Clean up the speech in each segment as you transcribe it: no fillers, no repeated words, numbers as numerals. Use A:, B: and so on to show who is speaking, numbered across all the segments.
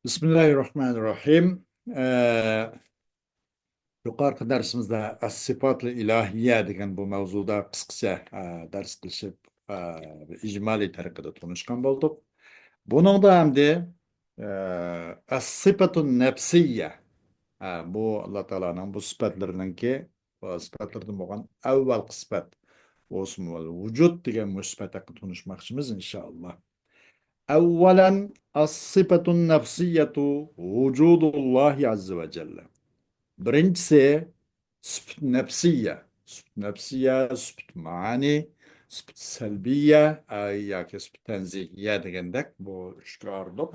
A: Bismillahirrahmanirrahim. Yuqorqi darsimizda as-sifatli ilahiyya degan bu mavzuda qisqacha dars qilishib, ijmoliy tariqada tanishgan bo'ldik. Buningda hamda as-sifatun nafsiyya, bu Alloh taolaning bu sifatlarininki, bu sifatlardan bo'lgan avval sifat, o'smi vujud degan bu sifat haqida tanishmoqchimiz inshaalloh. أولا الصفة النفسية وجود الله عز وجل. Birincisi sıfat nefsiye, sıfat mani, sıfat selbiye, yoki sıfat tenzihiye degandek bu üçga ayrılib.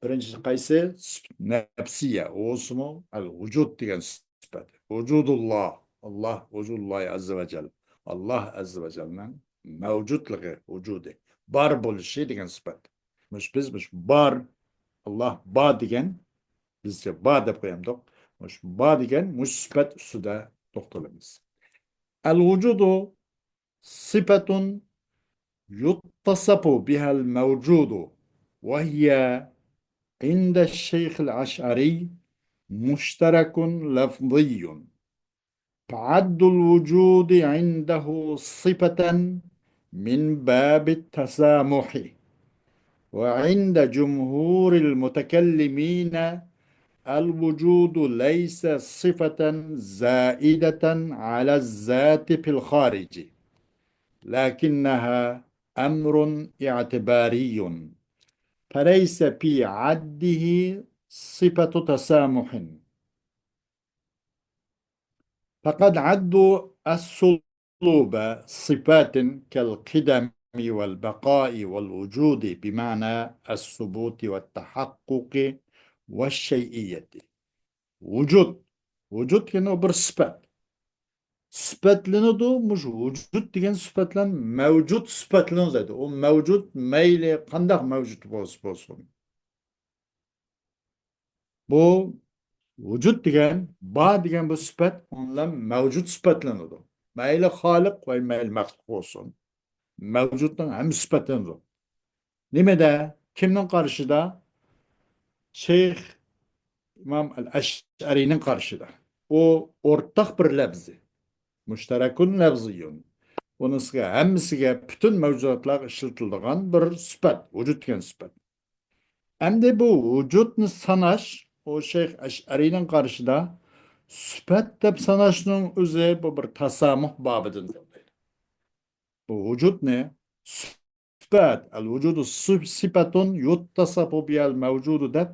A: Birincisi qaysi? Sıfat nefsiye, o'smi al-vujud degan sıfat. Vujudullah, Allah, vujudullah azze ve celle. Allah azze ve celle'nin mevcutluğu, vücudu. Bar bo'lishi degan sifat. Biz bar, Allah ba degan, bizga ba deb qo'yamdik. Ba degan sifat ustida to'xtalamiz. Al-vujudu sifatun yuttasafu biha al-mawjudu wa hiya inda الشيخ الأشعري مشترك لفظي تعد الوجود عنده صفة من باب التسامح وعند جمهور المتكلمين الوجود ليس صفة زائدة على الذات في الخارج لكنها أمر اعتباري فليس في عده صفة تسامح فقد عدوا الصلوب صفات كالقدم والبقاء والوجود بمعنى الثبوت والتحقق والشيئية. وجود كأنه بر صفات لنو مش وجود ديген صفات لن موجود صفات لنو زيد و موجود ميل قندق موجود بوسون bu vücut degan, ba degan bu sıfat ondan mevcut sıfatlanır. Meyli halik ve meyli mahluk olsun. Mevcuttan hem sıfatlanır. Nimede? Kimden karşıda? Şeyh İmam el-Eş'ari'nin karşıda. O ortak bir lafzi. Müşterekun lafziyun. Bunun hemmisiga bütün mevcudatlar işletildiğin bir sıfat. Vücut degan sıfat. Hem de bu vücutunu sanaş o Şeyh Eş'ari'nin karşıda sıfat deb sanashning o'zi bu bir tasamuh bobidan. Bu vücut ne? Sıfat. El vücudu sıfatun yuttasafu bihal mevcudu deb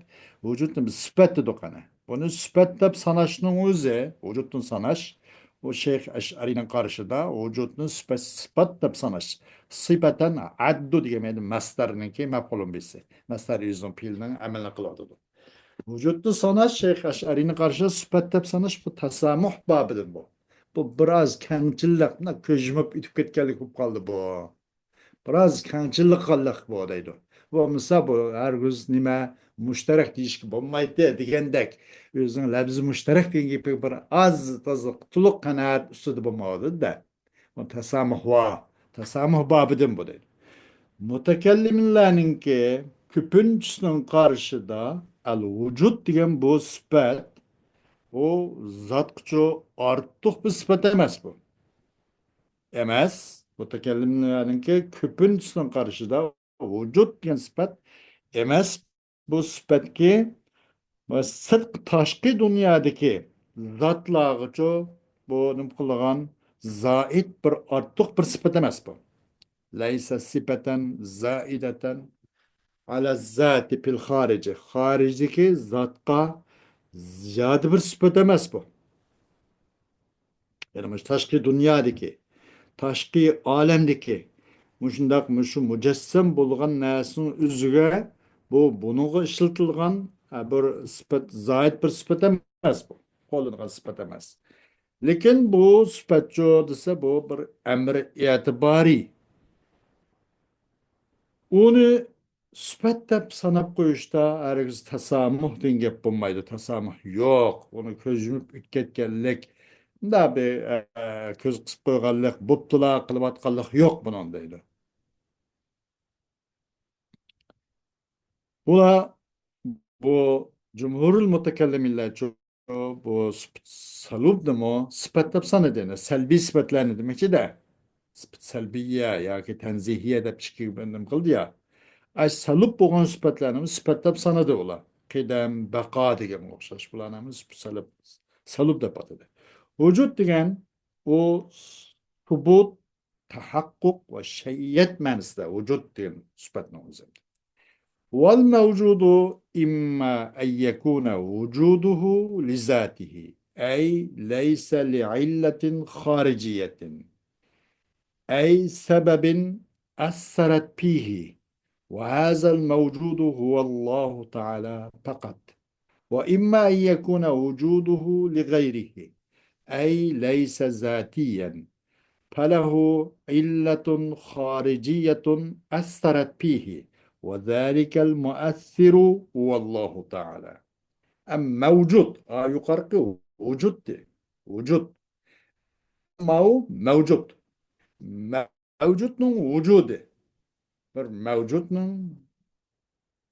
A: vücudun bir sıfat dedik ana. Bunu sıfat deb sanashning o'zi, vücudun sanaş o Şeyh Eş'ari'nin karşıda vücudun sıfat deb sanaş. Sıfaten addu degan masdarninki maf'ulun bisi. Masdar yüzün fiilinin amalini qiladi. Vücudlu sanaş Şeyh Eş'ari'nin karşı sıfat deb sanaş bu tasamuh babidir bu. Bu biraz kengchillik, köjümüp itip ketkenlik bo'lib qoldi bu. Biraz kengchillik qillik bu deydi. Bo'lmasa bu hargiz nima mushtarak deyishga bo'lmaydi degandek o'zining labzi mushtarak degan gapi bir az toziq to'liq qanoat ustida bo'lmaydi-da. Bu tasamuh babidan bu deydi. Mutakellimlarninki ko'pinchisining qarshida al vujud degan bu sifat o zatqıçı ortiq bir sifat emas bu. Emas. Mutakellimlarninki ko'pinchisining qarshida vujud degan sifat emas. Bu sifatki va sidq tashqi dunyodagi zotlargacha bu nima qilgan zoid bir ortiq bir sifat emas bu. Laysa sifatan zaidatan ala zati fil harici. Haricideki zatqa ziyade bir sıfat emas bu. Yani taşkı dünyadaki, taşkı alemdeki, muşundak muşu mücessem bulgan nəsin üzüge bununla işletilgan bir sıfat, zayid bir sıfat emas bu. Kolungan sıfat emas. Lekin bu sıfat dese bu bir emri itibari. Onu sifat deb sanab qo'yishda hargiz tasamuh degan gap bo'lmaydi. Tasamuh yo'q. Uni ko'z yumib ketganlik, bunda bir ko'z qisib qo'yganlik, bo'ptila qilayotganlik yo'q buning deydi. Bular bu cumhurul mutakellimler çok bu salub demo sıfatlap sana dene selbi sıfatlarını demek ki de selbiye ya ki tenzihiye de pişki bendim kıldı ya ay salub boğan sıfatlarını sıfatlap sana da ola kıdem beka degen okşaş bulanımı salub da patıdı vücut degen o subut tahakkuk ve şeyyet manasında vücut degen sıfatını والموجود إما أن يكون وجوده لذاته أي ليس لعلة خارجية أي سبب أثرت فيه وهذا الموجود هو الله تعالى فقط وإما أن يكون وجوده لغيره أي ليس ذاتيا فله علة خارجية أثرت فيه وذلك المؤثر هو الله تعالى أم موجود yukarı vücut de vücut ama o mevcut mevcutun vücudu bir mevcutun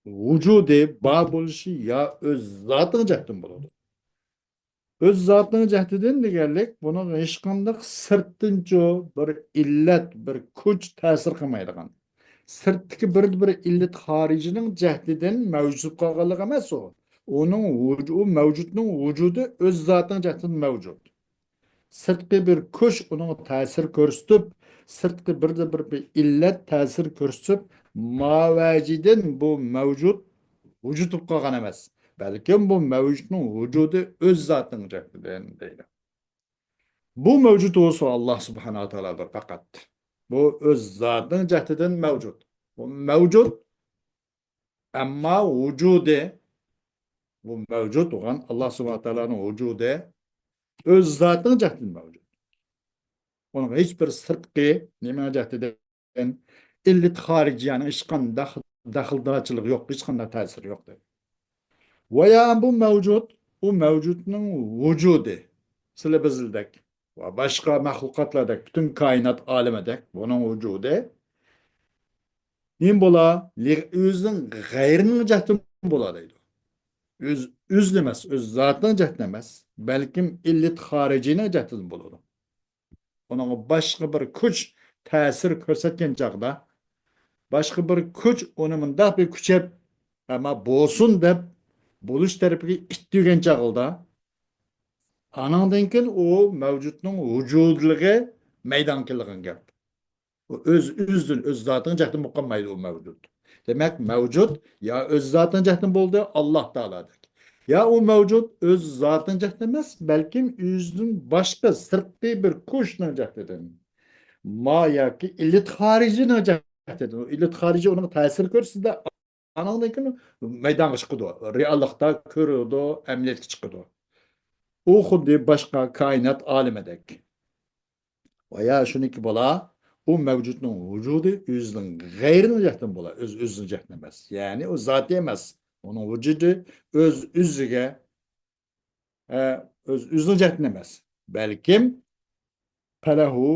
A: vücudu bağ buluşu ya öz zatını cahtın buladı. Öz zatını cahdiden de geldik bunun hiç kandak sırtınca bir illet bir kuch ta'sir qilmaydigan sirtdagi bir illat xorijning jahdidan mavjud qolganligi emas u uning u mavjudning vujudi o'z zotining jahdidan mavjud sirtqi bir kuch uning ta'sir ko'rsatib sirtqi bir illat ta'sir ko'rsatib mavajidan bu mavjud vujud bo'lib qolgan emas balkim bu mavjudning vujudi o'z zotining jahdidan deydi bu mevcut olsa Allah subhanahu teala'dır fakat. Bu öz zatın cehdeden mevcut. Bu mevcut ama vücude bu mevcut olan Allah subhanahu teala'nın vücude öz zatın cehdeden mevcut. Onun hiçbir sırtkı neme cehdeden illit harici yani işkan dahildaçılık yok, işkanda tesir yok. Veya bu mevcudun vücudu. Sıla bizildek ve başka mahlukatlardaki bütün kainat alemedek bunun vücudu nim bola özünün gayrının cehdim bola deydi. Özlemez, öz zatının cehdemez. Belkim illit haricine cehdim boladı. Onun başka bir kuch tesir körsetken çağda başka bir kuch onun da bir küçep ama bolsun dep buluş tarafiga ittiygen çağılda anandan keyin o mavjudning vujudligi maydonkiligini gap. Öz zatini jahdin bo'lmaydi u mavjud. Demak mavjud ya öz zatini jahdin bo'ldi Alloh taolodir. Ya o mavjud öz zatini jahdin emas, balkim o'zining boshqa sirtqi bir kuchning jahdidan. Ma yoki illat xorijini jahdidan. Illat xoriji uning ta'sir ko'rsatdi. Anandan keyin maydonga chiqdi. Reallikda ko'rdi, amaliyotga chiqdi. U xuddi boshqa koinot olimidek. Veya shuniki bola, u mavjudning vujudi o'zining g'ayrini jahdan bo'la, o'zini jahdan emas. Ya'ni u zoti emas. Uning vujudi o'ziga o'zini jahdan emas. Balkim falahu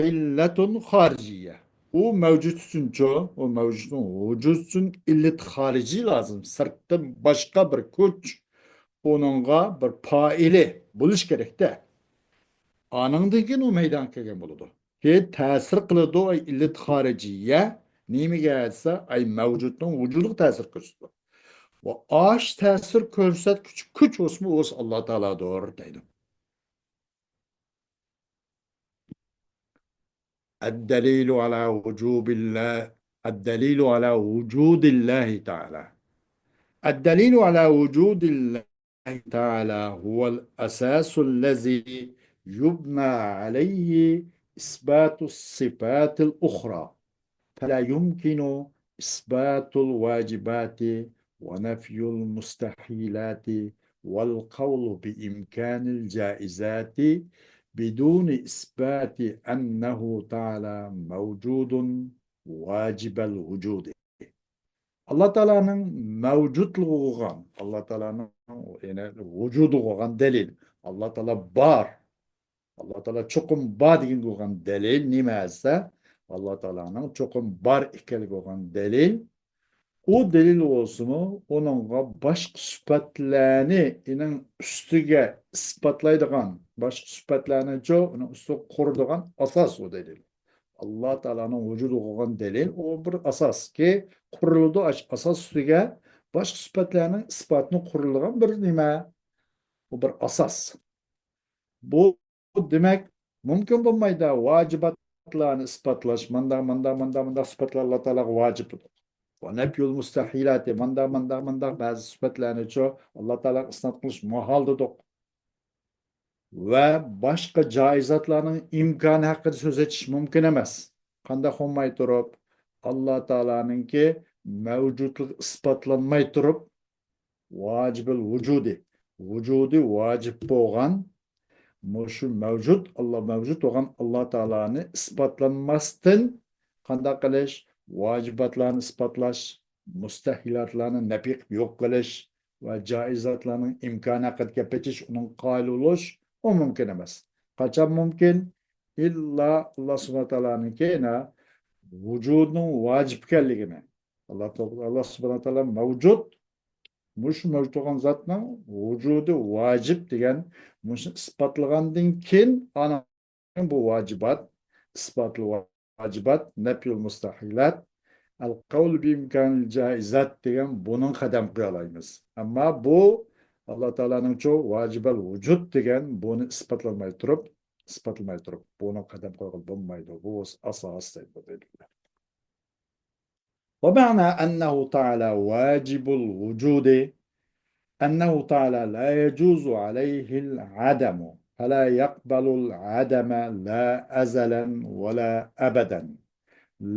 A: illatun xarijiyya. U mavjud uchunchi, u mavjudning vujud uchun illat xorijiy lozim. Sirtdan boshqa bir kuch onunğa bir faili buluş gerekti. Anındaki o meydan kelgen buludu. Ki tesir kılıdı o illet hariciye neymi gelse ay mevcudun vücuduk tesir körsüdü. Ve ağaç tesir körset küç olsun olsun Allah Teala doğru deydim. الدليل على وجوب الله الدليل على وجود الله تعالى الدليل على وجود الله تعالى هو الأساس الذي يبنى عليه إثبات الصفات الأخرى فلا يمكن إثبات الواجبات ونفي المستحيلات والقول بإمكان الجائزات بدون إثبات أنه تعالى موجود واجب الوجود Allah Teala'nın mevcutluğu olan, Allah Teala'nın yani vücudu olan delil. Allah Teala var. Allah Teala çokum var degan olan delil nima ise Allah Teala'nın çokum var ekanligi olan delil O delil olsun, onunla başka süpetlerini inin üstüge ispatlaydıgan, başka süpetlerini çok onun üstü kurduğun asas o delil. Allah Teala'nın vücudu olan delil o bir asas ki kuruldu asas üstüge başka süpetlerinin ispatını kurulduğun bir nime. O bir asas. Bu demek mümkün bulmaydı. Vacibatlarını ispatlaş. Manda sıfatlar Allah Teala vacip. Ve nepyul mustahilati. Manda bazı sıfatlarını çok Allah Teala isnat kılış muhaldır. Ve başka caizatlarının imkanı hakkında söz etiş mümkün emez. Kanda olmay durup Allah Teala'nın ki mevcutluk ispatlanmay durup vacibül vücudi vacip boğan şu mevcut Allah mevcut olan Allah Teala'nı ispatlanmazdan kanda kılış, vacibatlarını ispatlaş, müstehilatlarını nepik yok kılış ve caizatlarının imkanı kad kepetiş onun kâil oluş o mümkün emez. Kaçan mümkün? İlla Allah subhanahu teala'nın kena vücudunun vacipkelliğine. Allah subhanahu teala mevcut muş mevcut olan zatның vücudu vacip degan muş ispatlagandan keyin ana bu vacibat ispatlı vacibat nepyul mustahilat al kavl bi imkanil caizat degan bunun kadem kıyalaymiz. Ama bu Allah Teala'nın çoğu vacibel vücut degan bunu ispatlamay turup bunu kadem koyul bulmaydı. Bu asas değil. ومعنى أنه تعالى واجب الوجود أنه تعالى لا يجوز عليه العدم فلا يقبل العدم لا أزلا ولا أبدا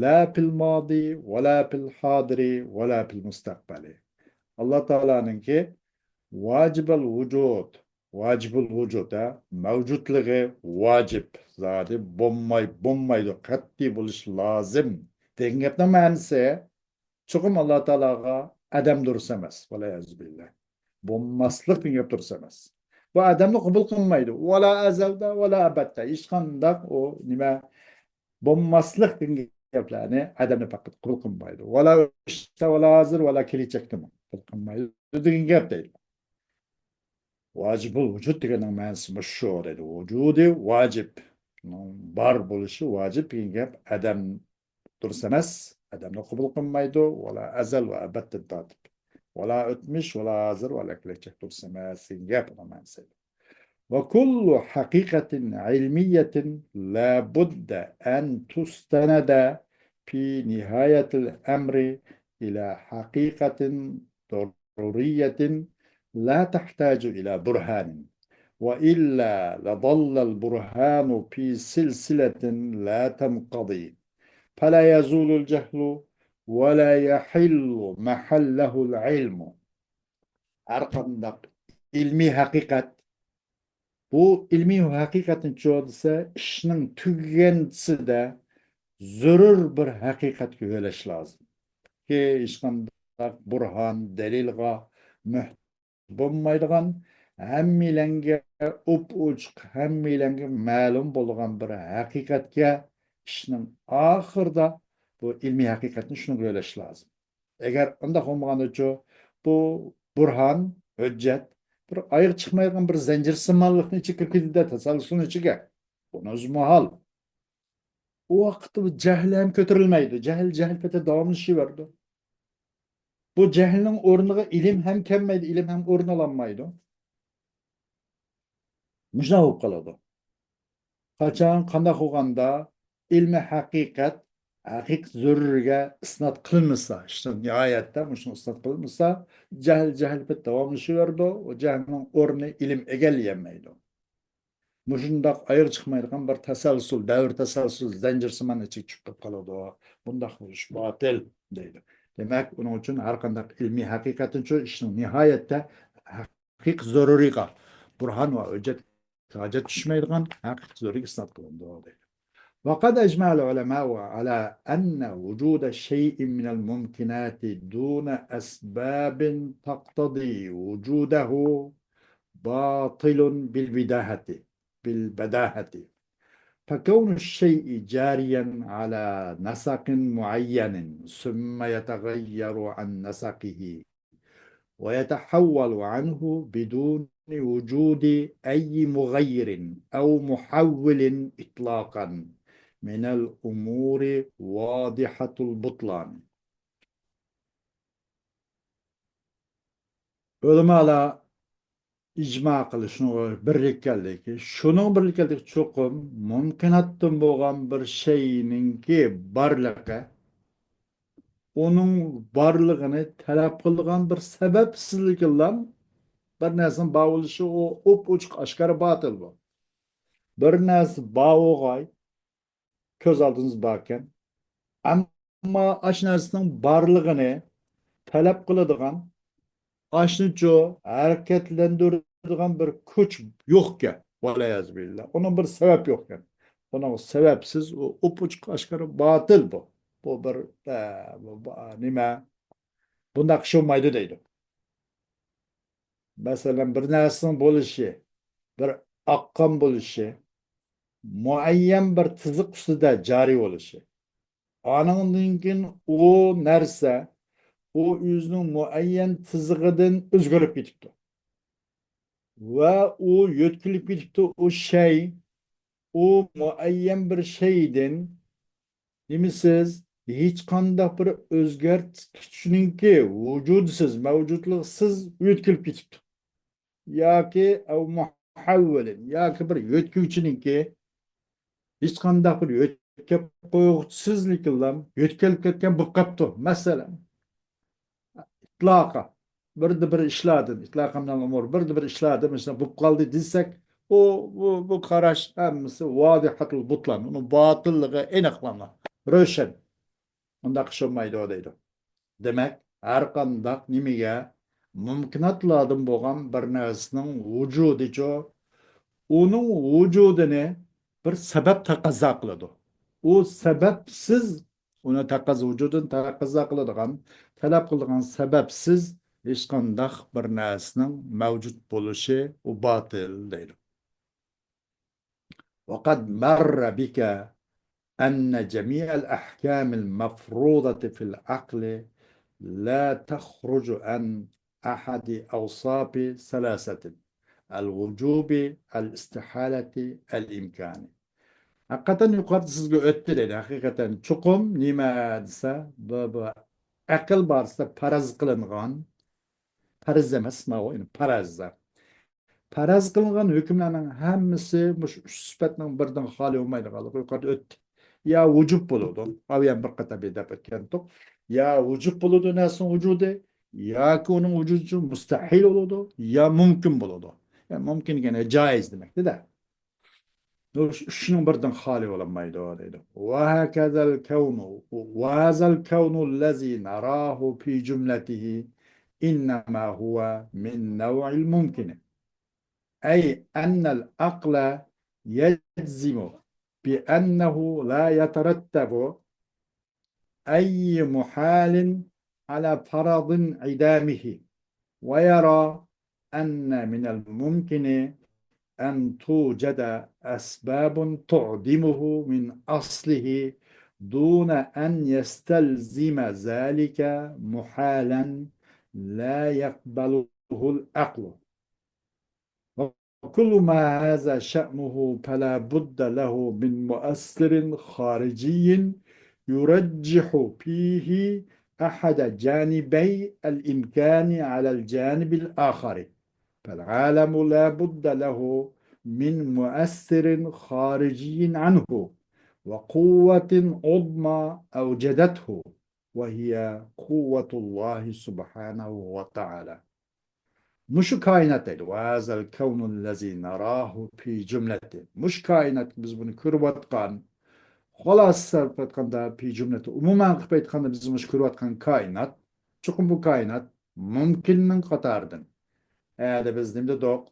A: لا في الماضي ولا في الحاضر ولا في المستقبل Allah Teala'nınki vacibul vücud mevcutluğu vacip zadi bommaydı kat'i buluş lazım. Dengepne manisi çokum Allah Teala'ga adam dursamaz. Ve la yazbillah. Bommaslık yapıp dursamaz. Bu adamı kabul kılmaydı. Ve la ezelda ve la ebedde. Hiç kandak o nime bommaslık yaplarını adamı fakat kabul kılmaydı. Ve la işte ve la hazır ve la kili çektim. Kabul kılmaydı. Dediğin gap değil. Vacibul vücut degenin manası meşhur edi. Vücudu vacip. Bar buluşu vacip. Gap adam dursamaz. Adamı kabul kılmaydı. Ve la ezel ve ebedde tatip. ولا أتمش ولا عذر ولا كليتشك ترسمها سنجاب من سيد وكل حقيقة علمية لا بد أن تستند في نهاية الأمر إلى حقيقة ضرورية لا تحتاج إلى برهان وإلا لظل البرهان في سلسلة لا تنقضي فلا يزول الجهل ولا يحل محله العلم. Arkamda ilmi hakikat. Bu ilmi hakikatin çoğu ise işinin tükensi de zörür bir hakikat güveleş lazım. Ki işkanda burhan, delilga müht bulmaydigan hemmilenge uçuk hemmilenge ma'lum bolgan bir hakikatga işinin ahırda bu ilmi hakikatini şunu güveleş lazım. Eğer unda olmaganıca bu burhan, hüccet bir ayık çıkmayan bir zincir sımallıkın içi kirkidide tasallusun içige. Bunu öz muhal. O vakitte bu cehil hem kötürülmeydi. Cehil pete devamlı şey vardı. Bu cehilin ornuna ilim hem kemmeydi, ilim hem ornalanmaydı. Müşna olup kaladı. Kaçan kandak olganda ilmi hakik zürrüge isnat kılınırsa, işte nihayette müşna isnat kılınırsa, cehil pet devamlı şey vardı. O cehilin ornu ilim egelleyemeydi. Muşundak ayır çıkmayırken bir teselsul, devir teselsul, zincirsiman içik çıkıp kaladı o. Bundak buluş, batil deydi. Demek onun için her kandak ilmi hakikatin şu işin nihayette hakik zoruriga, burhan ve hüccet hacet düşmeyirken hakik zoruriga isnat kılındı o deydi. وقد أجمع العلماء على أن وجود شيء من الممكنات دون أسباب تقتضي وجوده باطل بالبداهة. فكون الشيء جاريا على نسق معين ثم يتغير عن نسقه ويتحول عنه بدون وجود أي مغير أو محول إطلاقا من الأمور واضحة البطلان. Ölümala icma kılışını birliktelik. Şunun birliktelik çokum mümkünatın boğan bir şeyinin ki barlığı onun barlığını talep kılgan bir sebepsizlik lan bir nesin bağılışı o uçuk aşkarı batıl bu. Bir nesi bağıgay köz aldınız bakken ama aşinasının barlığını talep kılıdığın aşınca hareketlendirdiğin bir güç yokken billah. Onun bir sebep yokken. Onun sebepsiz o upuçuk aşkarı batıl bu. Bu bir nime bunda kişi olmaydı deydi. Mesela bir nersinin buluşu, bir akkam buluşu, muayyen bir tızık üstüde cari oluşu. Anındaki o nerse o yüzünün muayyen tızıgıdan özgürlük gitipti. Ve o yetkilip gitipti o şey, o muayyen bir şeyden nimisiz hiç kandak bir özgürtüşününki vücudsuz, mevcutluksuz yetkilip gitipti. Ya ki o muhavvelin, ya ki bir yetkilçininki hiç kandak bir yetkilip koyuksuzlukla yetkilip ketken bu kaptı. Mesela itlaqa birdi bir işladın, itlaqamdan umur birdi bir işladın, mesela bu kaldı desek bu karaş hemmisi vadihatul butlan, onun batıllığı eniqlama, röşen. Onda kışılmaydı o deydi. Demek her kandak nimige mümkünatladım boğan bir nersinin vücudu onun vücudunu bir sebep takazza kıldı. O sebepsiz ona takaz vücudun takazza kıldıgan, talep kıldıgan sebepsiz hiç kandak bir nesnin mevcut buluşu o batıl değil. وقد مر بك أن جميع الأحكام المفروضة في العقل لا تخرج عن أحد أوصاف ثلاثة: الوجوب، الاستحالة، الإمكان. Hakikaten yukarıda sizge öttü dedi. Hakikaten çokum nime dese bu akıl barsa paraz kılıngan, paraz emas, ma o parazda. Paraz kılıngan hükümlerin hemmisi bu sübetinin birden hali olmaydı kalıp yukarıda öttü. Ya vücub buludu. Aviyen bir kata bir depet kentuk. Ya vücub buludu nesin vücudu. Ya ki onun vücudu müstahil oludu. Ya mümkün buludu. Yani mümkün gene caiz demekti de. شنو برضه خالي ولا ما يدور له وهكذا الكون وهذا الكون الذي نراه في جملته إنما هو من نوع الممكن أي أن العقل يجزم بأنه لا يترتب أي محال على فرض انعدامه ويرى أن من الممكن أن توجد أسباب تعدمه من أصله دون أن يستلزم ذلك محالا لا يقبله العقل. وكل ما هذا شأنه فلا بد له من مؤثر خارجي يرجح فيه أحد جانبي الإمكان على الجانب الآخر. فالعالم لا بد له من مؤثر خارجي عنه وقوة عظمى أوجدته وهي قوة الله سبحانه وتعالى. مش kainat dedi. وَهَذَا الْكَوْنُ الَّذ۪ي نَرَاهُ ف۪ي cümleti. Muş kainat biz bunu kürvatkan. Halas sarf etkan da fi cümleti. Umuman kıp etkan da biz muş kürvatkan kainat. Çünkü bu kainat mümkünün katardın. Eğer biz nimde dok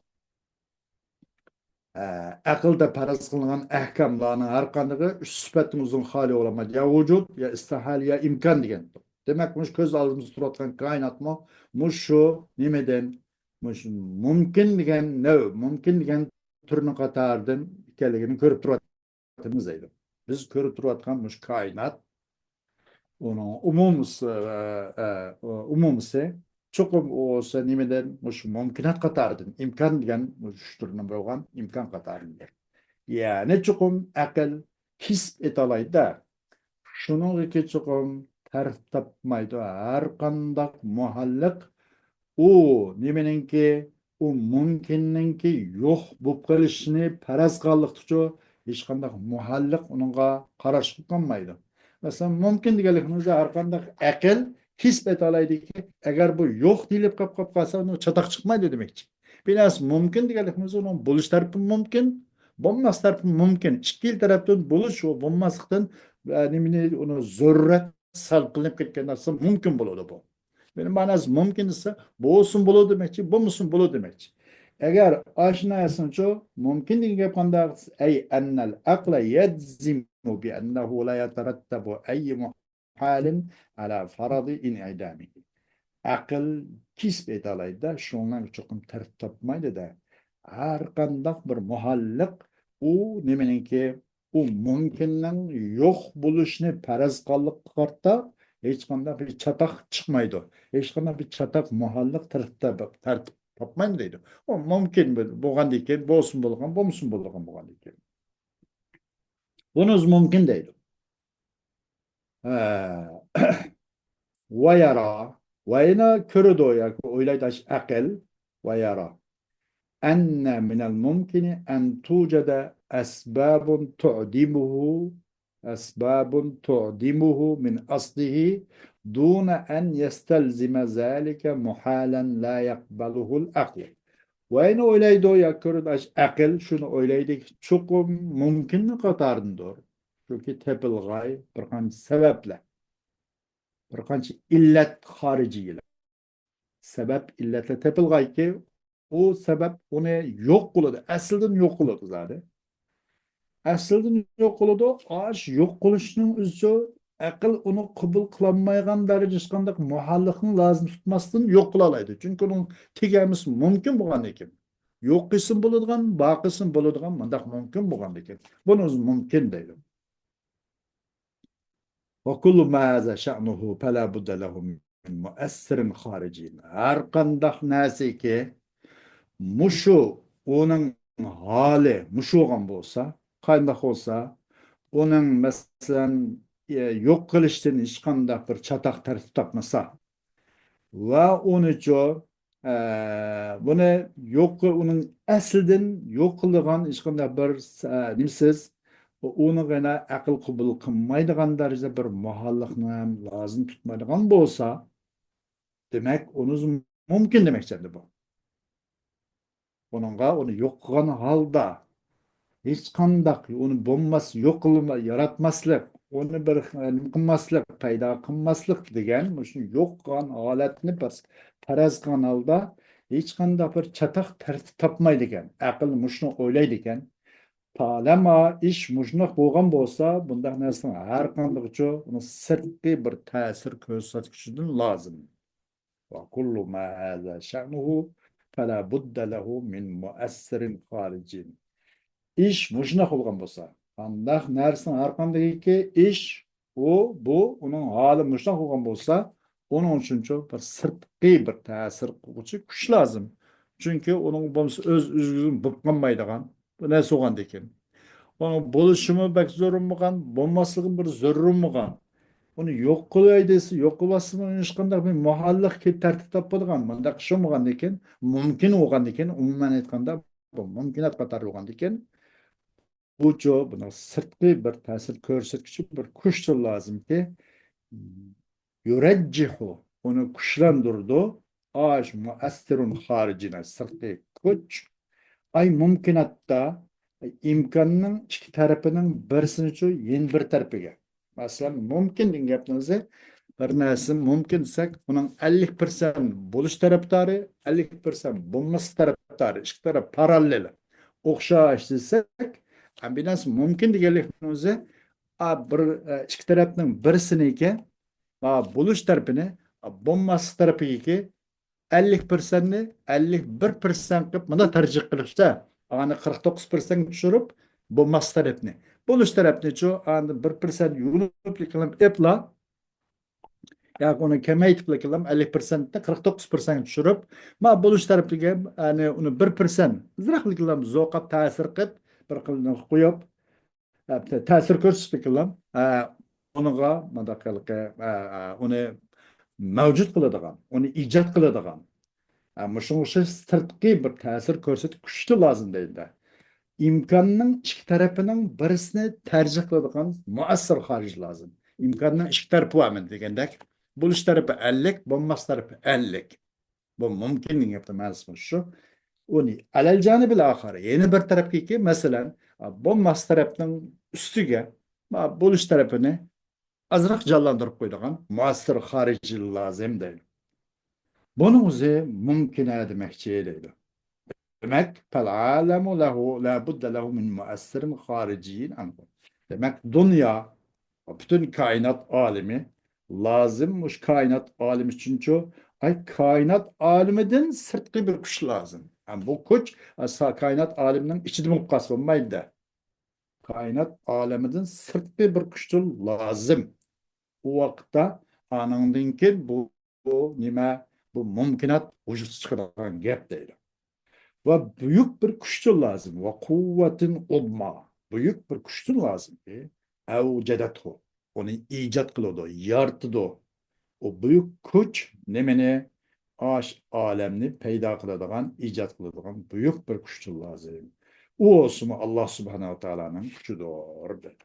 A: akılda paraz kılınan ahkamlarının arkanlığı üç süpetin uzun hali olamaz. Ya vücut, ya istihal, ya imkan degen. Demek muş göz aldığımız turatkan kainat mı? Muş şu nimeden? Muş mümkün degen ne? Mümkün degen türünü katardın. İkeligini körüp turat. sübetimiz deydi. Biz körüp turayotgan bu kainat, onun umumisi çokum olsa nimeden muş mümkünat katardan, imkan diyen muş turuna bolgan imkan katarındır. Yani çokum akıl his etalaydı. Şunun ki çokum tarif tapmaydı. Her kandak muhallik u nimeninki u mümkünninki yok bu kılışını peraz kallıktıçı hiç kandak muhallik onunla karaş tutulmaydı. Mesela mümkün digelikimizde her kandak akıl hisbet alaydı ki eğer bu yok deyilip kap kalsa onu çatak çıkmaydı demekçi. Biraz mümkün digelikimizde onun buluş tarafı mümkün, bulmaz tarafı mümkün. İki taraftan buluş o bulmazlıktan nimini onu zürret salgılayıp ketken nasıl mümkün buluyordu bu. Benim manası mümkün ise bu olsun bulu demekçi, bu musun bulu demekçi. Eğer aşinayasın çoğu mümkün değil yapanda ey ennel akla yedzim bi ennehu la yeterattabu ey muhalin ala faradı in'idami. Akıl kisbet alayda şundan çokum tertip tapmaydı da her kandak bir muhallik o nemeninki o mümkünden yok buluşunu peraz kallık kartta hiç kanda bir çatak çıkmaydı. Hiç kanda bir çatak muhallik tertip tapmaydı deydi. O mümkün boğan diken, bolsun bolgan, bolsun bolgan boğan diken. Bunuz mümkün deydi. Ve yara ve yine körü doya oylaydaş akıl ve yara enne minel mümkini en tucede esbabun tu'dimuhu min aslihi dune en yestelzime zalike muhalen la yakbaluhul akl. Ve yine oylaydı o ya körüdaş akıl şunu oylaydı ki çok mümkün mü katarındır? Çünkü tepilgay bir kanç sebeple. Bir qancha illat xorijiy sabab illatlar topilg'ayki u sabab uni yo'q qiladi asldan yo'q qiladi zadi asldan yo'q qiladi osh yo'q qilishning o'zi aql uni qabul qilolmaydigan darajada hech qanday muhallikni lozim tutmasdan yo'q qila oladi chunki uning tegamiz mumkin bo'lgan ekan yo'q qilsin bo'ladigan boqilsin bo'ladigan bundoq mumkin bo'lgan ekan buni o'zi mumkin deydi وكل ما هذا شأنه فلا بد له من مؤثر خارجي her qandaq narsaki muşu onun hali muşu olgan bolsa qandaq olsa onun mesela yok qilishdan hech qandaq bir chataq tartib topmasa va uni buni yo'q uning aslidan yo'q qilgan hech qanday bir nimsiz onu gana akıl kubul kılmaydıgan derecede bir muhallıkni ham lazım tutmaydigan bolsa demek onu mümkün demek şimdi bu. Onunla onu yok kılgan halda hiç kandak onu bulması yok kılma yaratmaslık onu bir kılmaslık payda kılmaslık degen şu yok kılgan aletini bir taraz kılgan halda hiç kandak bir çatak tertip tapmaydı eken akıl muşunu oylaydı eken Talama iş mujnaq bo'lgan bo'lsa, bunday narsaning har qanday uchun uni sirtqi bir ta'sir ko'rsatkichidan lozim. Va kullu ma hadha sha'nuhu fala budda lahu min mu'assirin xarijin. Ish mujnaq bo'lgan bo'lsa, qanday narsaning har qanday ish bu uning holi mujnaq bo'lgan bo'lsa, onun uchun bir sirtqi bir ta'sir qiluvchi kuch lozim. Chunki uning bo'lmasa o'z o'zini bo'lmaydigan bu narsa bo'lgan ekan. Onun buluşumu bek zorunmugan, bulmaslığı bir zorunmugan. Onu yok kılaydıysa, yok kılasının ışkında bir muhallik ki tertip tapıdığan, bunda kışılmagan diken, mümkün olgan diken, umumen etkanda, bu mümkünat katar olgan diken, bu buna sırtlı bir tesir körsetkici bir kuştur lazım ki, yüreccihu, onu kuşlandırdı, ağaç muassirun haricine sırtlı kuş, ay mümkünatta, imkanının iki tarafının birisini için yeni bir tarafıga. Mesela mümkün degan gapimizni bir narsa mümkün desek, bunun 50% buluş taraftarı, 50% bulması taraftarı, iki taraf paralel. O'xshash desek, kombinatsiya mümkün deganligimizni bir iki tarafning birisiniki buluş tarafini, bulması tarafiki 50%ni 51% qilib bunda tarjih qilishda Ağanı 49% düşürüp bu tarafını. Buluş tarafını çoğu anda 1% yürüp yıkılıp epla ya onu kemayıp yıkılıp 50%'de 49% düşürüp ma buluş tarafıga yani onu 1% zırhlı yıkılıp zoqap tasir qıp bir qılını qo'yib ta'sir ko'rsatib yıkılıp onuga uni mavjud qiladigan uni ijod qiladigan o'sha sirtqi bir ta'sir ko'rsatib kuchli lozim deydi imkonning ikki tarafining birisini tarjih qiladigan muassir xorij lozim imkonning ikki tarafi bormi degandek bo'lish tarafi 50 bo'lmas tarafi 50 bu mumkin deyapti ma'lum shu uni alal janibil oxiri yana bir tarafga masalan bo'lmas tarafning ustiga bo'lish tarafini azroq jonlantirib qo'yadigan muassir xorijiy lozim deydi buni o'zi mumkin demakchi deydi demek فالعالم له لا بد له من مؤثر خارجي عنه. Demek dünya, bütün kainat alemi lazımmış kainat alemi çünkü ay kainat alemiden sırtlı bir kuş lazım. Yani bu kuş kainat aleminin içinde mukkas olmaydı. Kainat aleminin sırtlı bir kuştur lazım. Bu vakitte anındınki bu nime bu mümkünat vücut çıkartan gap değil. Ve büyük bir güçtür lazım. Ve kuvvetin uzma. Büyük bir güçtür lazım ki evcedethu. Onu icat kılıdı, yarattı. O büyük güç nemene alemni peyda kılıdığın, icat kılıdığın büyük bir güçtür lazım. O olsun Allah subhanahu teala'nın gücüdür.